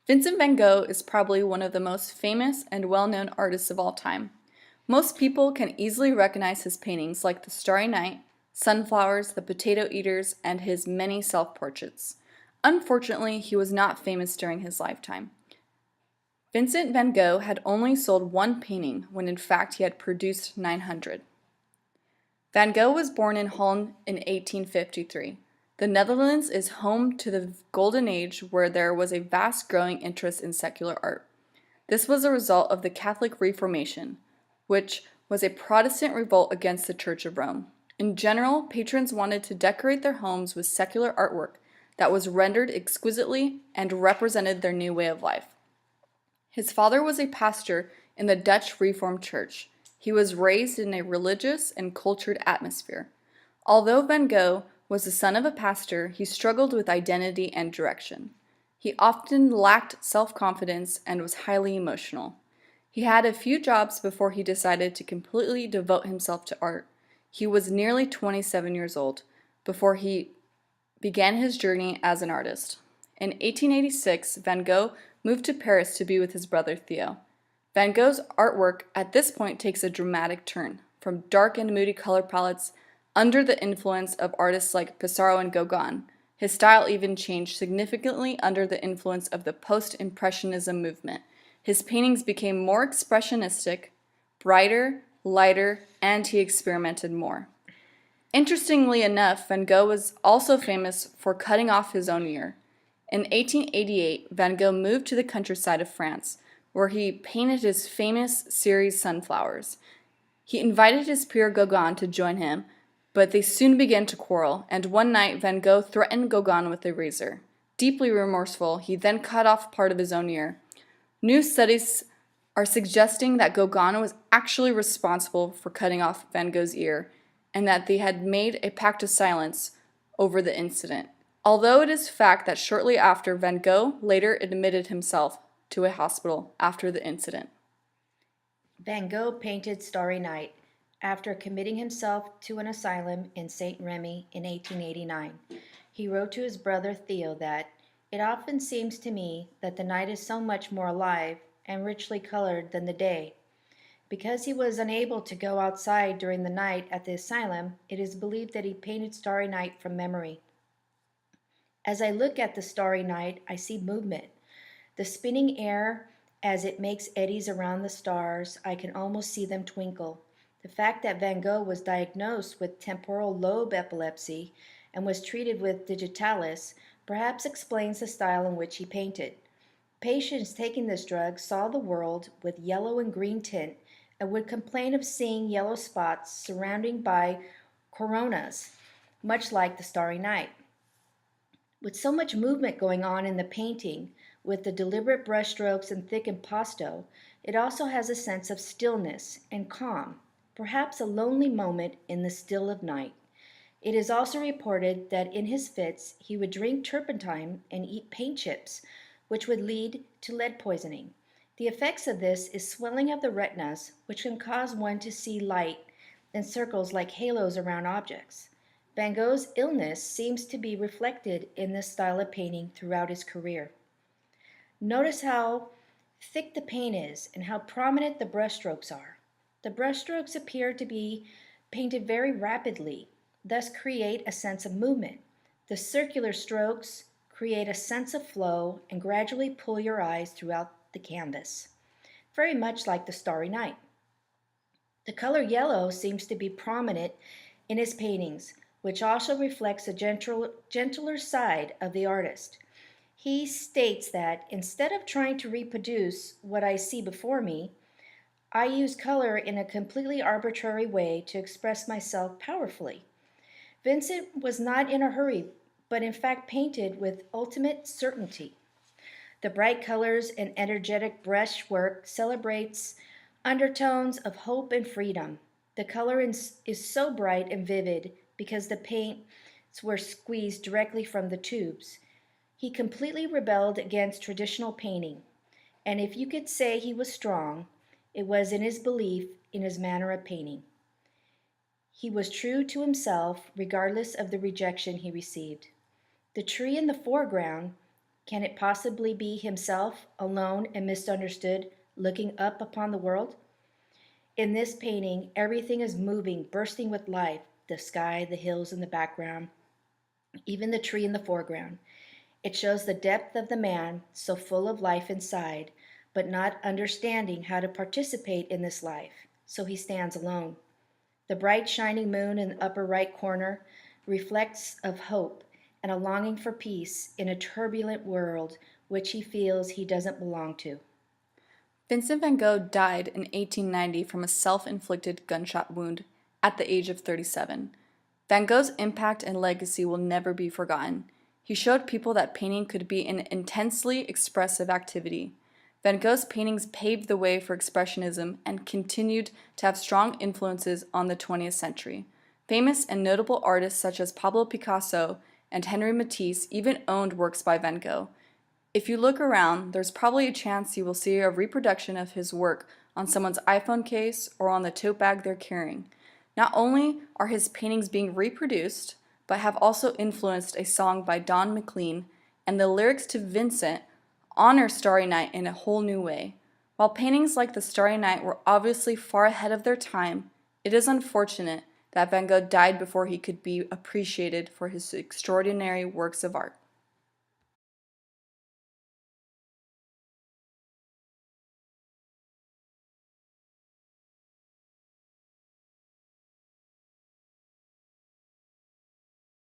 Vincent van Gogh is probably one of the most famous and well-known artists of all time. Most people can easily recognize his paintings like The Starry Night, Sunflowers, The Potato Eaters, and his many self-portraits. Unfortunately, he was not famous during his lifetime. Vincent van Gogh had only sold one painting when in fact he had produced 900. Van Gogh was born in Holland in 1853. The Netherlands is home to the Golden Age where there was a vast growing interest in secular art. This was a result of the Catholic Reformation, which was a Protestant revolt against the Church of Rome. In general, patrons wanted to decorate their homes with secular artwork that was rendered exquisitely and represented their new way of life. His father was a pastor in the Dutch Reformed Church. He was raised in a religious and cultured atmosphere. Although Van Gogh was the son of a pastor, he struggled with identity and direction. He often lacked self-confidence and was highly emotional. He had a few jobs before he decided to completely devote himself to art. He was nearly 27 years old before he began his journey as an artist. In 1886, Van Gogh moved to Paris to be with his brother Theo. Van Gogh's artwork at this point takes a dramatic turn, from dark and moody color palettes under the influence of artists like Pissarro and Gauguin. His style even changed significantly under the influence of the post-impressionism movement. His paintings became more expressionistic, brighter, lighter, and he experimented more. Interestingly enough, Van Gogh was also famous for cutting off his own ear. In 1888, Van Gogh moved to the countryside of France, where he painted his famous series Sunflowers. He invited his peer Gauguin to join him, but they soon began to quarrel, and one night Van Gogh threatened Gauguin with a razor. Deeply remorseful, he then cut off part of his own ear. New studies are suggesting that Gauguin was actually responsible for cutting off Van Gogh's ear, and that they had made a pact of silence over the incident. Although it is fact that shortly after, Van Gogh later admitted himself to a hospital after the incident. Van Gogh painted Starry Night after committing himself to an asylum in St. Remy in 1889. He wrote to his brother Theo that, "It often seems to me that the night is so much more alive and richly colored than the day." Because he was unable to go outside during the night at the asylum, it is believed that he painted Starry Night from memory. As I look at the starry night, I see movement. The spinning air as it makes eddies around the stars, I can almost see them twinkle. The fact that Van Gogh was diagnosed with temporal lobe epilepsy and was treated with digitalis perhaps explains the style in which he painted. Patients taking this drug saw the world with yellow and green tint and would complain of seeing yellow spots surrounded by coronas, much like the starry night. With so much movement going on in the painting, with the deliberate brushstrokes and thick impasto, it also has a sense of stillness and calm, perhaps a lonely moment in the still of night. It is also reported that in his fits he would drink turpentine and eat paint chips, which would lead to lead poisoning. The effects of this is swelling of the retinas, which can cause one to see light in circles like halos around objects. Van Gogh's illness seems to be reflected in this style of painting throughout his career. Notice how thick the paint is and how prominent the brushstrokes are. The brushstrokes appear to be painted very rapidly, thus create a sense of movement. The circular strokes create a sense of flow and gradually pull your eyes throughout the canvas, very much like the starry night. The color yellow seems to be prominent in his paintings, which also reflects a gentler side of the artist. He states that instead of trying to reproduce what I see before me, I use color in a completely arbitrary way to express myself powerfully. Vincent was not in a hurry, but in fact painted with ultimate certainty. The bright colors and energetic brushwork celebrates undertones of hope and freedom. The color is so bright and vivid because the paints were squeezed directly from the tubes. He completely rebelled against traditional painting, and if you could say he was strong, it was in his belief in his manner of painting. He was true to himself regardless of the rejection he received. The tree in the foreground Can it possibly be himself, alone and misunderstood, looking up upon the world? In this painting, everything is moving, bursting with life, the sky, the hills in the background, even the tree in the foreground. It shows the depth of the man, so full of life inside, but not understanding how to participate in this life, so he stands alone. The bright shining moon in the upper right corner reflects of hope and a longing for peace in a turbulent world which he feels he doesn't belong to. Vincent van Gogh died in 1890 from a self-inflicted gunshot wound at the age of 37. Van Gogh's impact and legacy will never be forgotten. He showed people that painting could be an intensely expressive activity. Van Gogh's paintings paved the way for Expressionism and continued to have strong influences on the 20th century. Famous and notable artists such as Pablo Picasso and Henri Matisse even owned works by Van Gogh. If you look around, there's probably a chance you will see a reproduction of his work on someone's iPhone case or on the tote bag they're carrying. Not only are his paintings being reproduced, but have also influenced a song by Don McLean, and the lyrics to Vincent honor Starry Night in a whole new way. While paintings like the Starry Night were obviously far ahead of their time, it is unfortunate that Van Gogh died before he could be appreciated for his extraordinary works of art.